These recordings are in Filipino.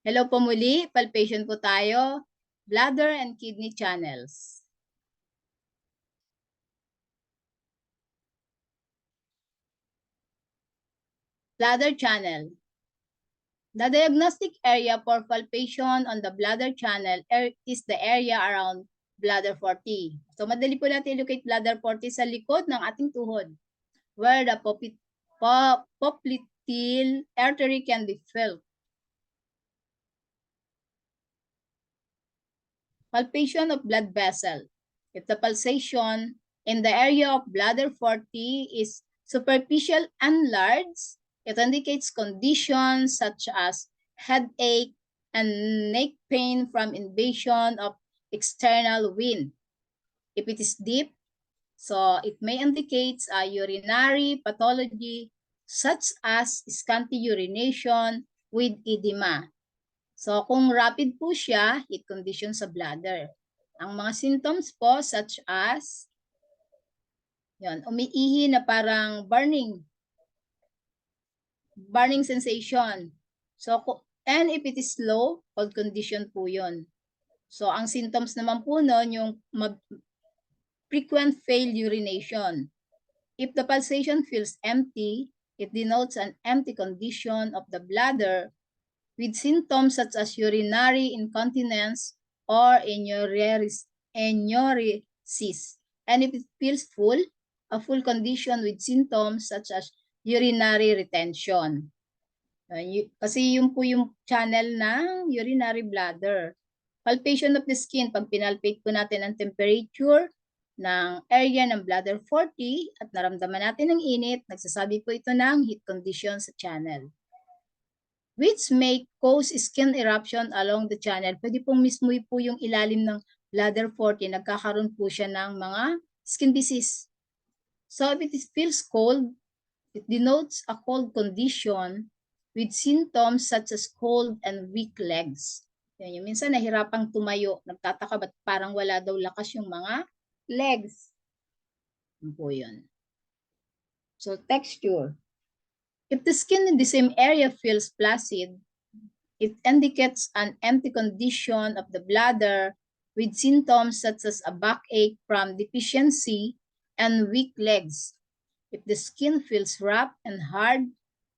Hello po muli, palpation po tayo, bladder and kidney channels. Bladder channel. The diagnostic area for palpation on the bladder channel is the area around bladder 40. So madali po natin locate bladder 40 sa likod ng ating tuhod, where the popliteal artery can be felt. Palpation of blood vessel. If the pulsation in the area of bladder 40 is superficial and large, it indicates conditions such as headache and neck pain from invasion of external wind. If it is deep, so it may indicate a urinary pathology such as scanty urination with edema. So kung rapid po siya, heat condition sa bladder. Ang mga symptoms po such as umiihi na parang burning sensation. So and if it is low, cold condition po 'yon. So ang symptoms naman po noon yung frequent failed urination. If the pulsation feels empty, it denotes an empty condition of the bladder with symptoms such as urinary incontinence or enuresis. And if it feels full, a full condition with symptoms such as urinary retention. Kasi yun po yung channel ng urinary bladder. Palpation of the skin, pag pinalpate po natin ang temperature ng area ng bladder 40 at naramdaman natin ng init, nagsasabi po ito ng heat condition sa channel, which may cause skin eruption along the channel. Pwede pong mismo po yung ilalim ng bladder 40, nagkakaroon po siya ng mga skin disease. So if it feels cold, it denotes a cold condition with symptoms such as cold and weak legs. Yan, yung minsan nahirapang tumayo, nagtataka ba't parang wala daw lakas yung mga legs. Yan po yun. So texture. If the skin in the same area feels flaccid, it indicates an empty condition of the bladder with symptoms such as a backache from deficiency and weak legs. If the skin feels rough and hard,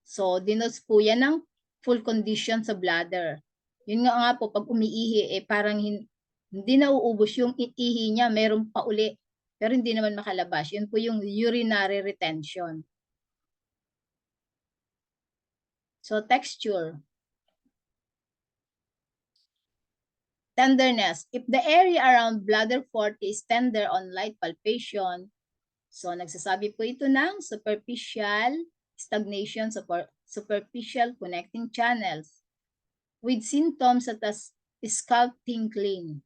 so denotes po yan ng full condition sa bladder. Yun nga po, pag umiihi, parang hindi nauubos yung ihi niya, meron pa uli, pero hindi naman makalabas. Yun po yung urinary retention. So texture. Tenderness. If the area around bladder 40 is tender on light palpation, so nagsasabi po ito ng superficial stagnation, superficial connecting channels with symptoms such as scalp tingling.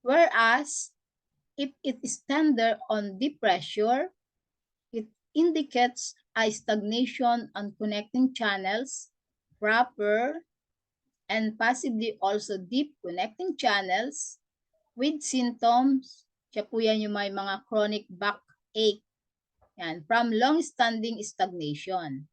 Whereas, if it is tender on deep pressure, it indicates a stagnation on connecting channels, proper, and possibly also deep connecting channels with symptoms. Siya po yan yung may mga chronic backache. Yan, from long-standing stagnation.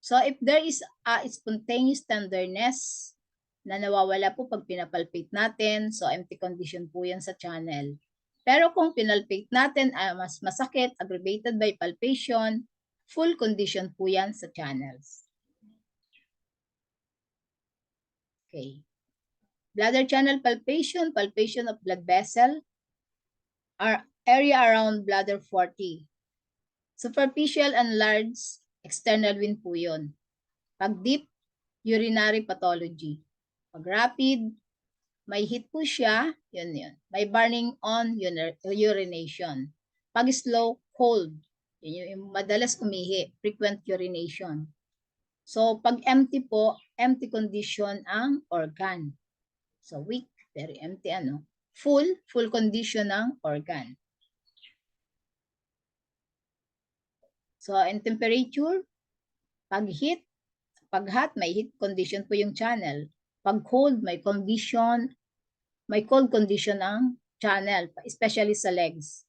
So if there is a spontaneous tenderness na nawawala po pag pinapalpate natin, so empty condition po yan sa channel. Pero kung pinalpate natin mas masakit, aggravated by palpation, full condition po yan sa channels. Okay. Bladder channel palpation, palpation of blood vessel, area around bladder 40. Superficial and large external wind po yun. Pag deep, urinary pathology. Pag rapid, may heat po siya, yun. May burning on urination. Pag slow, cold. Yun yung madalas umihi, frequent urination. So pag empty po, empty condition ang organ. So weak, very empty full condition ng organ. So in temperature, pag hot, may heat condition po yung channel. Pag cold, may cold condition ang channel, especially sa legs.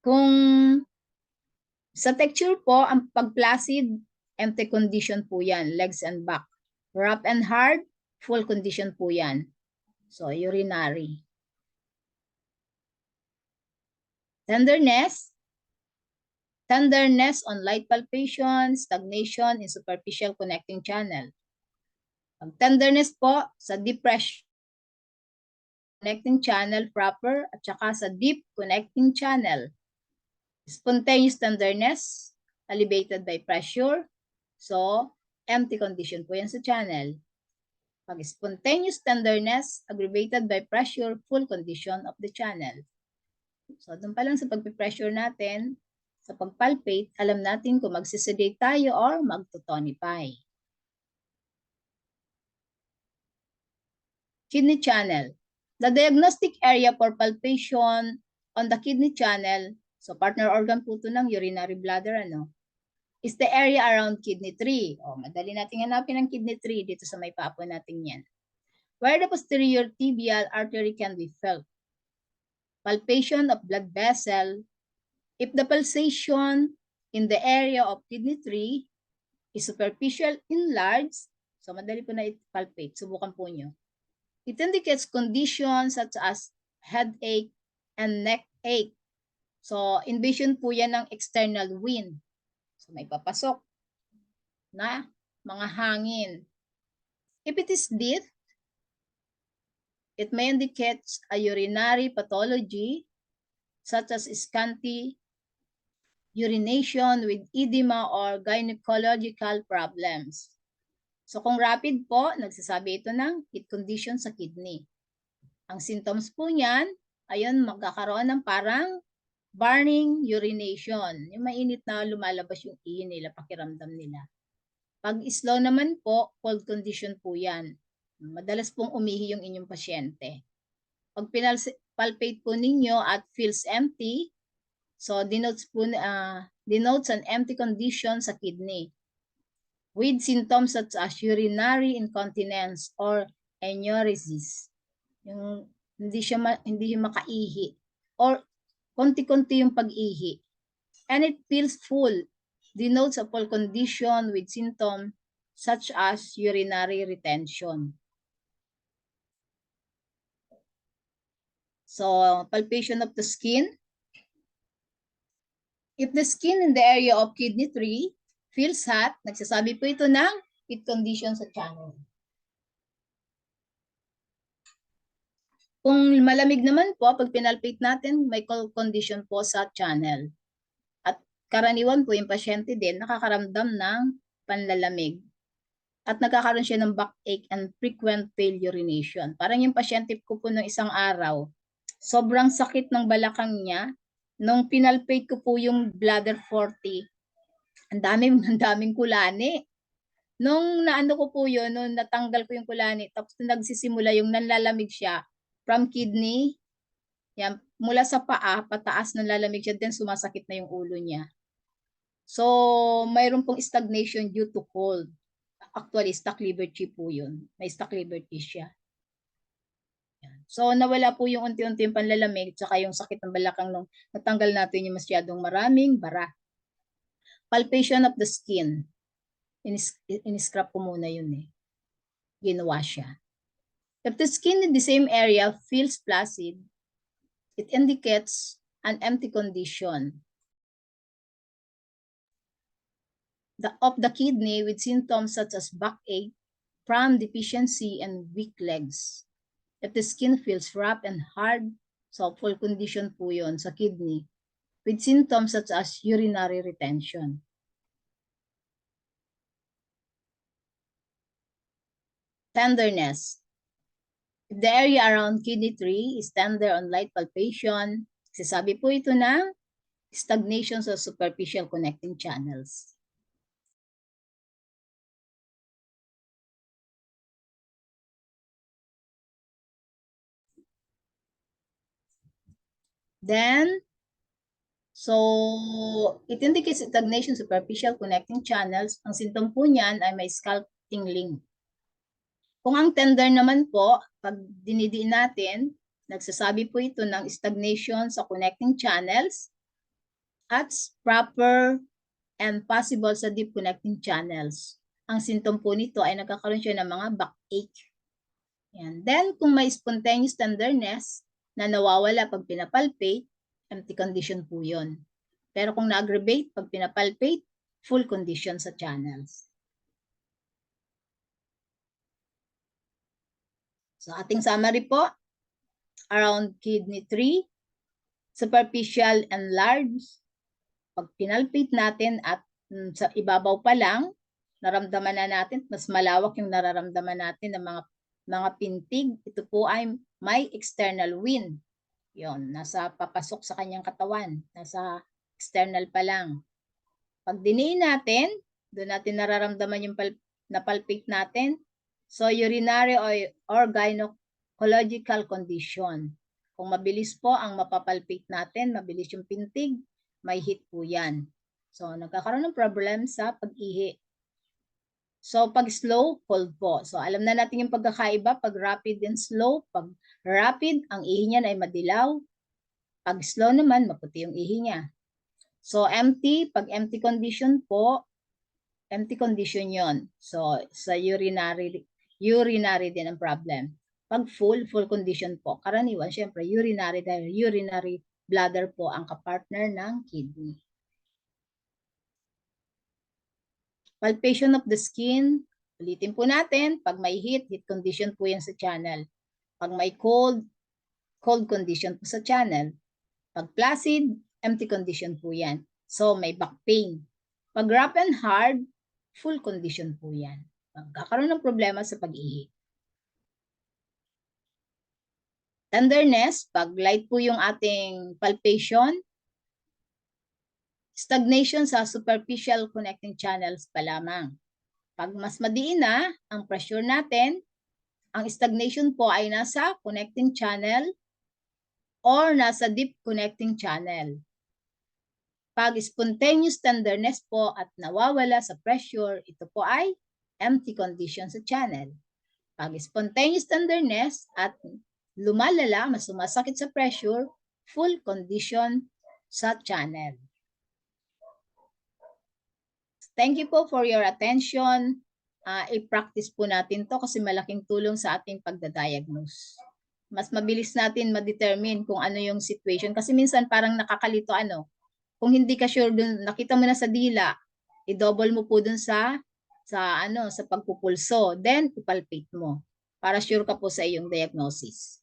Kung sa texture po, ang pag placid, empty condition po yan, legs and back. Rough and hard, full condition po yan. So, urinary. Tenderness on light palpation, stagnation in superficial connecting channel. Pag tenderness po, sa deep pressure connecting channel proper at saka sa deep connecting channel. Spontaneous tenderness, elevated by pressure. So, empty condition po yan sa channel. Pag spontaneous tenderness, aggravated by pressure, full condition of the channel. So, doon pa lang sa pagpipressure natin, sa pagpalpate, alam natin kung magsisedate tayo or magtotonify. Kidney channel. The diagnostic area for palpation on the kidney channel, so partner organ po ito ng urinary bladder, is the area around kidney 3. Madali natin hanapin ang kidney 3 dito sa may papo natin yan. Where the posterior tibial artery can be felt. Palpation of blood vessel. If the pulsation in the area of kidney 3 is superficial enlarged, so madali po na i-palpate, subukan po nyo. It indicates conditions such as headache and neck ache. So, invasion po yan ng external wind. So, may papasok na mga hangin. If it is deep, it may indicate a urinary pathology such as scanty urination with edema or gynecological problems. So kung rapid po, nagsasabi ito ng heat condition sa kidney. Ang symptoms po niyan, ayun, magkakaroon ng parang burning urination. Yung mainit na lumalabas yung ihi nila, pakiramdam nila. Pag slow naman po, cold condition po yan. Madalas pong umihi yung inyong pasyente. Pag palpate po ninyo at feels empty, so denotes an empty condition sa kidney with symptoms such as urinary incontinence or enuresis. Yung hindi siya makaihi or konti-konti yung pag-ihi. And it feels full, denotes a full condition with symptoms such as urinary retention. So, palpation of the skin. If the skin in the area of kidney 3 feels hot, nagsasabi po ito ng heat condition sa channel. Kung malamig naman po, pag pinalpate natin, may cold condition po sa channel. At karaniwan po yung pasyente din nakakaramdam ng panlalamig. At nagkakaroon siya ng backache and frequent failed urination. Parang yung pasyente ko po nung isang araw, sobrang sakit ng balakang niya. Nung pinalpate ko po yung bladder 40, ang daming kulani. Nung naano ko po yun, nung natanggal ko yung kulani, tapos nagsisimula yung nanlalamig siya from kidney, yan, mula sa paa, pataas nanlalamig siya, then sumasakit na yung ulo niya. So, mayroon pong stagnation due to cold. Actually, stuck liver chi po yun. May stuck liver chi siya. So, nawala po yung unti-unti yung panlalamig, tsaka yung sakit ng balakang nung natanggal natin yung masyadong maraming bara. Palpation of the skin. In-scrap ko muna yun eh. Ginawa siya. If the skin in the same area feels flaccid, it indicates an empty condition of the kidney with symptoms such as backache, cramp deficiency, and weak legs. If the skin feels rough and hard, so full condition po yun sa kidney with symptoms such as urinary retention. Tenderness. If the area around kidney 3 is tender on light palpation, sasabi po ito ng stagnation sa superficial connecting channels. Then, so it indicates stagnation superficial connecting channels. Ang symptom po niyan ay may scalp tingling. Kung ang tender naman po, pag dinidiin natin, nagsasabi po ito ng stagnation sa connecting channels at proper and possible sa deep connecting channels. Ang symptom po nito ay nagkakaroon siya ng mga backache. Yan. Then, kung may spontaneous tenderness na nawawala pag pinapalpate, empty condition po yun. Pero kung na-aggravate pag pinapalpate, full condition sa channels. So, ating summary po, around kidney 3, superficial and large, pag pinalpate natin at sa ibabaw pa lang, naramdaman na natin, mas malawak yung nararamdaman natin ng mga pintig. Ito po ay may external wind. Yon, nasa papasok sa kanyang katawan, nasa external pa lang. Pag diniin natin, doon natin nararamdaman yung napalpate natin. So, urinary or gynecological condition. Kung mabilis po ang mapapalpate natin, mabilis yung pintig, may heat po yan. So, nagkakaroon ng problem sa pag-ihi. So, pag slow, cold po. So, alam na natin yung pagkakaiba, pag rapid and slow. Pag rapid, ang ihi niyan ay madilaw. Pag slow naman, maputi yung ihi niya. So, empty, pag empty condition po, empty condition yon. So, sa urinary din ang problem. Pag full condition po, karaniwan, syempre, urinary dahil urinary bladder po ang kapartner ng kidney. Palpation of the skin, ulitin po natin, pag may heat condition po yan sa channel. Pag may cold condition po sa channel. Pag placid, empty condition po yan. So, may back pain. Pag rough and hard, full condition po yan. Magkakaroon ng problema sa pag-ihi. Tenderness, pag light po yung ating palpation, stagnation sa superficial connecting channels pa lamang. Pag mas madiin na ang pressure natin, ang stagnation po ay nasa connecting channel or nasa deep connecting channel. Pag spontaneous tenderness po at nawawala sa pressure, ito po ay empty condition sa channel. Pag spontaneous tenderness at lumalala, mas sumasakit sa pressure, full condition sa channel. Thank you po for your attention. I-practice po natin to kasi malaking tulong sa ating pagdadiagnose. Mas mabilis natin ma-determine kung ano yung situation. Kasi minsan parang nakakalito kung hindi ka sure dun, nakita mo na sa dila, i-double mo po dun sa pagpupulso. Then, ipalpate mo para sure ka po sa iyong diagnosis.